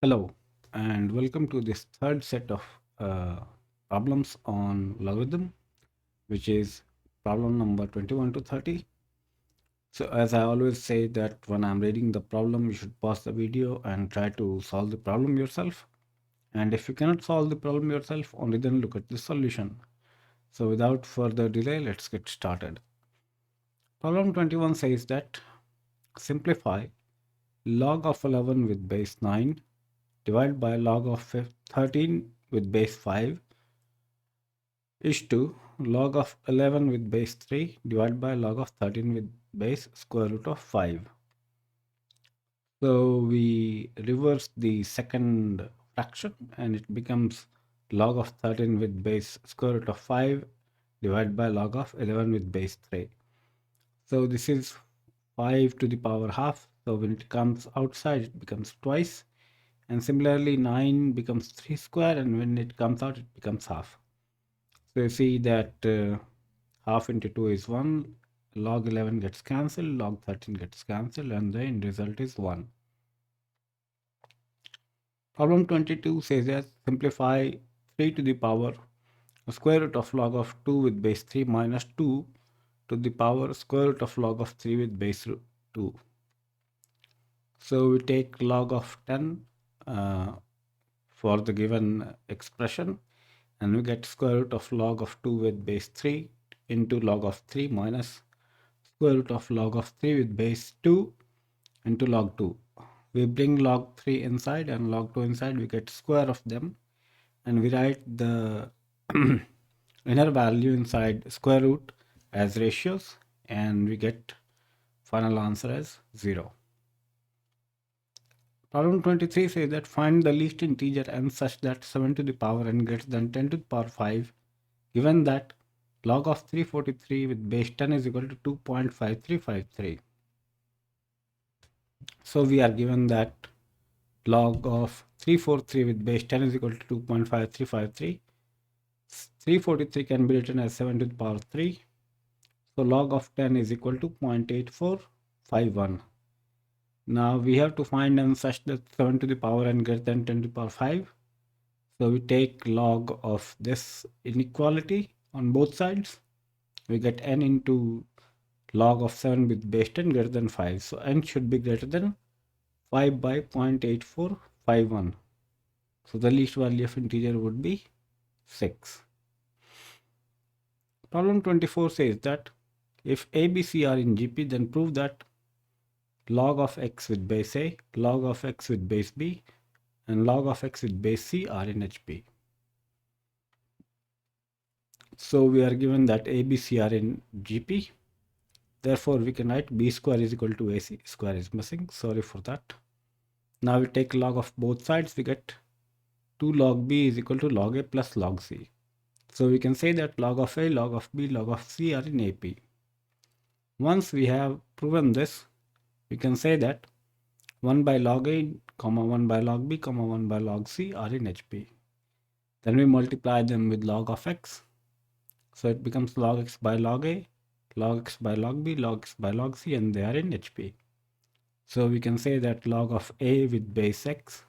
Hello, and welcome to this third set of uh, problems on logarithm, which is problem number 21 to 30. So, as I always say, that when I'm reading the problem, you should pause the video and try to solve the problem yourself. And if you cannot solve the problem yourself, only then look at the solution. So, without further delay, let's get started. Problem 21 says that simplify log of 11 with base 9 divided by log of 13 with base 5 is to log of 11 with base 3 divided by log of 13 with base square root of 5. So we reverse the second fraction and it becomes log of 13 with base square root of 5 divided by log of 11 with base 3. So this is 5 to the power half. So when it comes outside, it becomes twice. And similarly, 9 becomes 3 square, and when it comes out, it becomes half. So you see that half into 2 is 1, log 11 gets cancelled, log 13 gets cancelled, and the end result is 1. Problem 22 says that simplify 3 to the power square root of log of 2 with base 3 minus 2 to the power square root of log of 3 with base 2. So we take log of 10 for the given expression, and we get square root of log of 2 with base 3 into log of 3 minus square root of log of 3 with base 2 into log 2. We bring log 3 inside and log 2 inside, we get square of them, and we write the inner value inside square root as ratios, and we get final answer as 0. Problem 23 says that find the least integer n such that 7 to the power n greater than 10 to the power 5, given that log of 343 with base 10 is equal to 2.5353. So we are given that log of 343 with base 10 is equal to 2.5353. 343 can be written as 7 to the power 3. So log of 10 is equal to 0.8451. Now we have to find n such that 7 to the power n greater than 10 to the power 5. So we take log of this inequality on both sides. We get n into log of 7 with base 10 greater than 5. So n should be greater than 5 by 0.8451. So the least value of integer would be 6. Problem 24 says that if a, b, c are in GP, then prove that log of x with base a, log of x with base b, and log of x with base c are in HP. So we are given that a, b, c are in GP. Therefore, we can write b square is equal to ac. Square is missing. Sorry for that. Now we take log of both sides. We get 2 log b is equal to log a plus log c. So we can say that log of a, log of b, log of c are in AP. Once we have proven this, we can say that 1 by log a, 1 by log b, 1 by log c are in HP. Then we multiply them with log of x. So it becomes log x by log a, log x by log b, log x by log c, and they are in HP. So we can say that log of a with base x,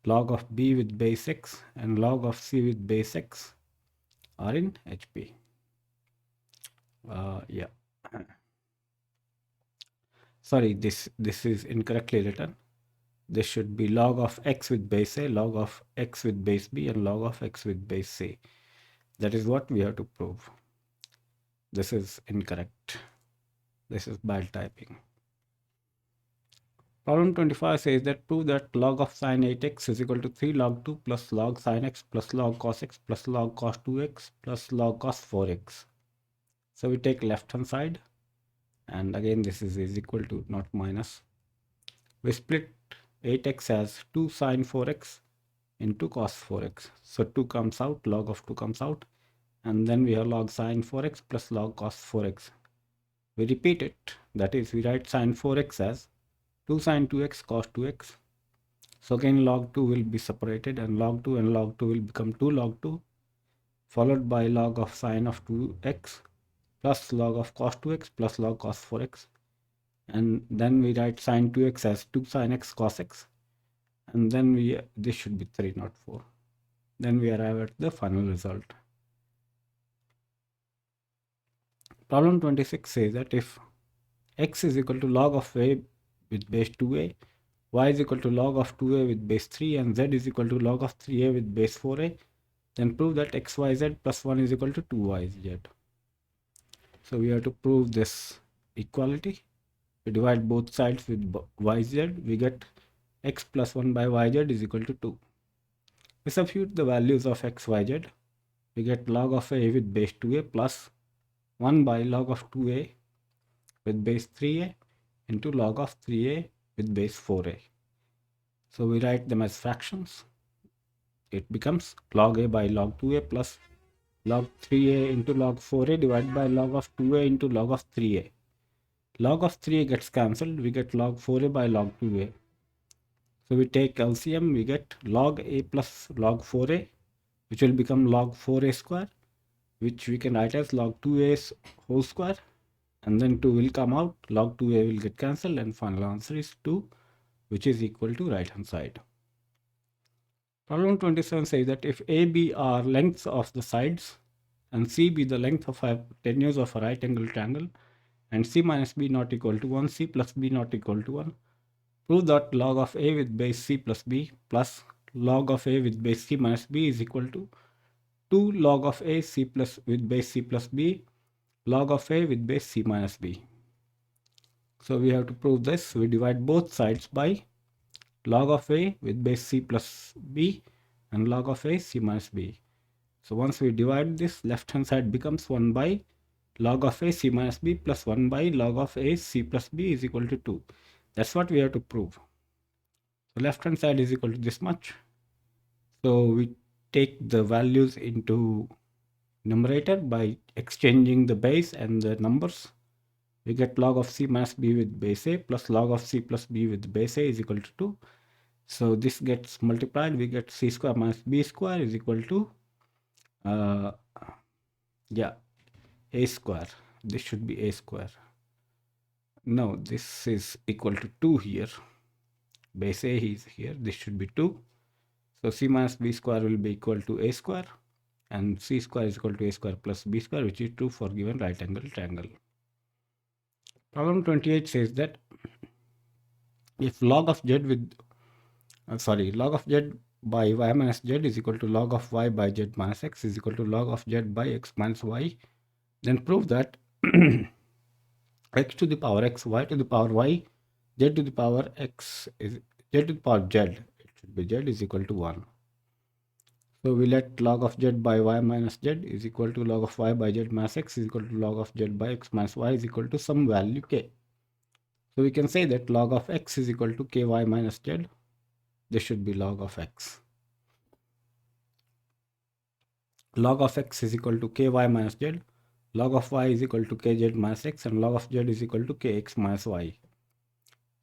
log of b with base x, and log of c with base x are in HP. Yeah. Sorry, this is incorrectly written. This should be log of x with base a, log of x with base b, and log of x with base c. That is what we have to prove. This is incorrect. This is bad typing. Problem 25 says that prove that log of sine 8x is equal to 3 log 2 plus log sine x plus log cos x plus log cos 2x plus log cos 4x. So we take left hand side, and again this is equal to, not minus. We split 8x as 2 sine 4x into cos 4x. So 2 comes out, log of 2 comes out, and then we have log sine 4x plus log cos 4x. We repeat it, that is, we write sine 4x as 2 sine 2x cos 2x. So again log 2 will be separated, and log 2 and log 2 will become 2 log 2, followed by log of sine of 2x plus log of cos 2x plus log cos 4x. And then we write sine 2x as 2 sine x cos x, and then this should be 3, not 4. Then we arrive at the final result. Problem 26 says that if x is equal to log of a with base 2a, y is equal to log of 2a with base 3, and z is equal to log of 3a with base 4a, then prove that xyz plus 1 is equal to 2yz. So we have to prove this equality. We divide both sides with yz, we get x plus 1 by yz is equal to 2. We substitute the values of x, yz. We get log of a with base 2a plus 1 by log of 2a with base 3a into log of 3a with base 4a. So we write them as fractions. It becomes log a by log 2a plus log 3a into log 4a divided by log of 2a into log of 3a. Log of 3a gets cancelled. We get log 4a by log 2a. So we take LCM, we get log a plus log 4a, which will become log 4a square, which we can write as log 2a whole square, and then 2 will come out, log 2a will get cancelled, and final answer is 2, which is equal to right hand side. Problem 27 says that if A, B are lengths of the sides and C be the length of hypotenuse of a right angle triangle, and C minus B not equal to 1, C plus B not equal to 1, prove that log of A with base C plus B plus log of A with base C minus B is equal to 2 log of A C plus with base C plus B log of A with base C minus B. So we have to prove this. We divide both sides by log of A with base C plus B and log of A C minus B. So once we divide this, left hand side becomes 1 by log of A C minus B plus 1 by log of A C plus B is equal to 2. That's what we have to prove. So left hand side is equal to this much. So we take the values into numerator by exchanging the base and the numbers. We get log of C minus B with base A plus log of C plus B with base A is equal to 2. So this gets multiplied. We get C square minus B square is equal to A square. This should be A square. No, this is equal to 2 here. Base A is here. This should be 2. So C minus B square will be equal to A square, and C square is equal to A square plus B square, which is true for given right angle triangle. Problem 28 says that if log of z with log of z by y minus z is equal to log of y by z minus x is equal to log of z by x minus y, then prove that x to the power x, y to the power y, z to the power x is z to the power z. It should be z is equal to 1. So we let log of z by y minus z is equal to log of y by z minus x is equal to log of z by x minus y is equal to some value k. So we can say that log of x is equal to ky minus z. This should be log of x. Log of x is equal to ky minus z. Log of y is equal to kz minus x, and log of z is equal to kx minus y.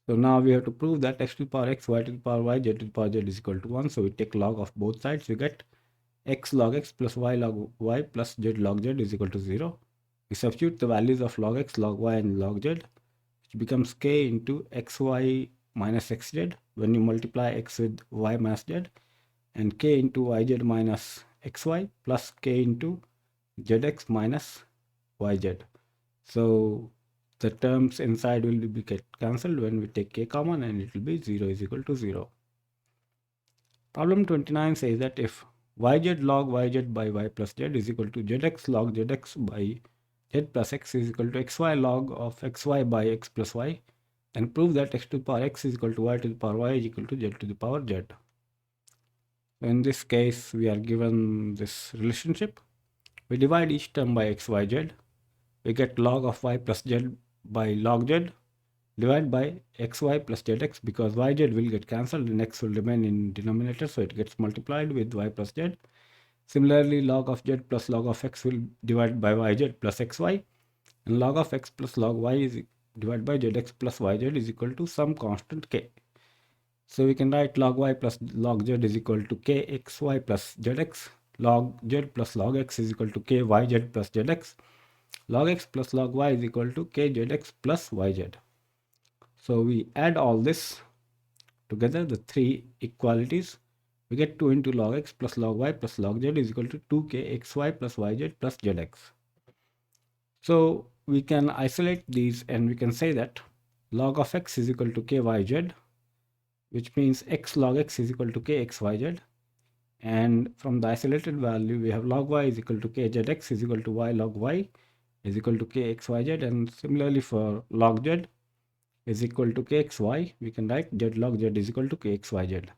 So now we have to prove that x to the power x, y to the power y, z to the power z is equal to 1. So we take log of both sides. We get x log x plus y log y plus z log z is equal to 0. We substitute the values of log x, log y, and log z, which becomes k into xy minus xz when you multiply x with y minus z, and k into yz minus xy plus k into zx minus yz. So the terms inside will be get cancelled when we take k common, and it will be 0 is equal to 0. Problem 29 says that if yz log yz by y plus z is equal to zx log zx by z plus x is equal to xy log of xy by x plus y, then prove that x to the power x is equal to y to the power y is equal to z to the power z. In this case, we are given this relationship. We divide each term by x, y, z. We get log of y plus z by log z divided by xy plus zx, because yz will get cancelled and x will remain in denominator, so it gets multiplied with y plus z. Similarly, log of z plus log of x will divide by yz plus xy, and log of x plus log y is divided by zx plus yz is equal to some constant k. So we can write log y plus log z is equal to kxy plus zx, log z plus log x is equal to kyz plus zx, log x plus log y is equal to kzx plus yz. So we add all this together, the three equalities, we get 2 into log x plus log y plus log z is equal to 2k xy plus yz plus zx. So we can isolate these and we can say that log of x is equal to kyz, which means x log x is equal to kxyz. And from the isolated value, we have log y is equal to kzx is equal to y log y is equal to kxyz. And similarly for log z is equal to kxy, we can write z log z is equal to kxyz.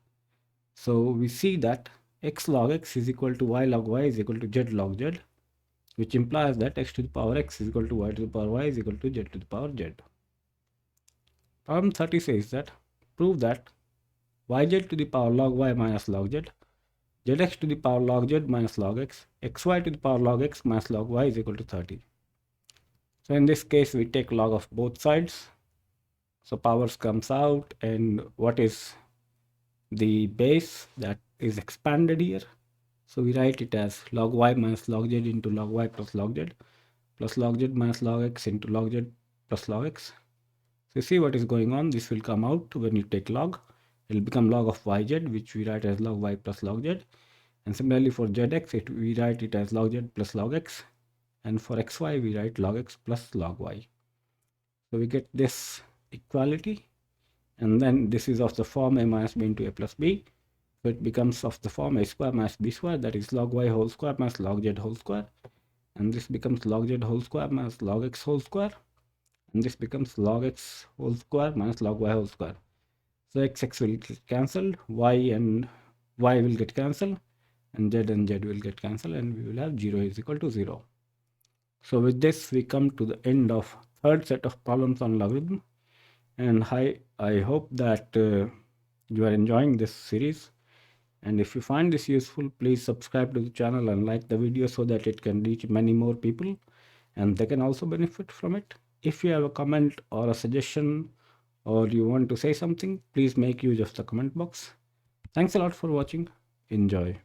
So we see that x log x is equal to y log y is equal to z log z, which implies that x to the power x is equal to y to the power y is equal to z to the power z. Problem 30 says that prove that yz to the power log y minus log z, zx to the power log z minus log x, xy to the power log x minus log y is equal to 30. So in this case, we take log of both sides. So powers comes out, and what is the base that is expanded here? So we write it as log y minus log z into log y plus log z plus log z minus log x into log z plus log x. So you see what is going on. This will come out when you take log. It will become log of yz, which we write as log y plus log z. And similarly for zx, we write it as log z plus log x. And for xy, we write log x plus log y. So we get this equality. And then this is of the form a minus b into a plus b. So it becomes of the form a square minus b square, that is log y whole square minus log z whole square. And this becomes log z whole square minus log x whole square. And this becomes log x whole square minus log y whole square. So x will get cancelled, y and y will get cancelled, and z will get cancelled, and we will have 0 is equal to 0. So with this, we come to the end of third set of problems on logarithm. And I hope that you are enjoying this series. And if you find this useful, please subscribe to the channel and like the video so that it can reach many more people and they can also benefit from it. If you have a comment or a suggestion or you want to say something, please make use of the comment box. Thanks a lot for watching. Enjoy.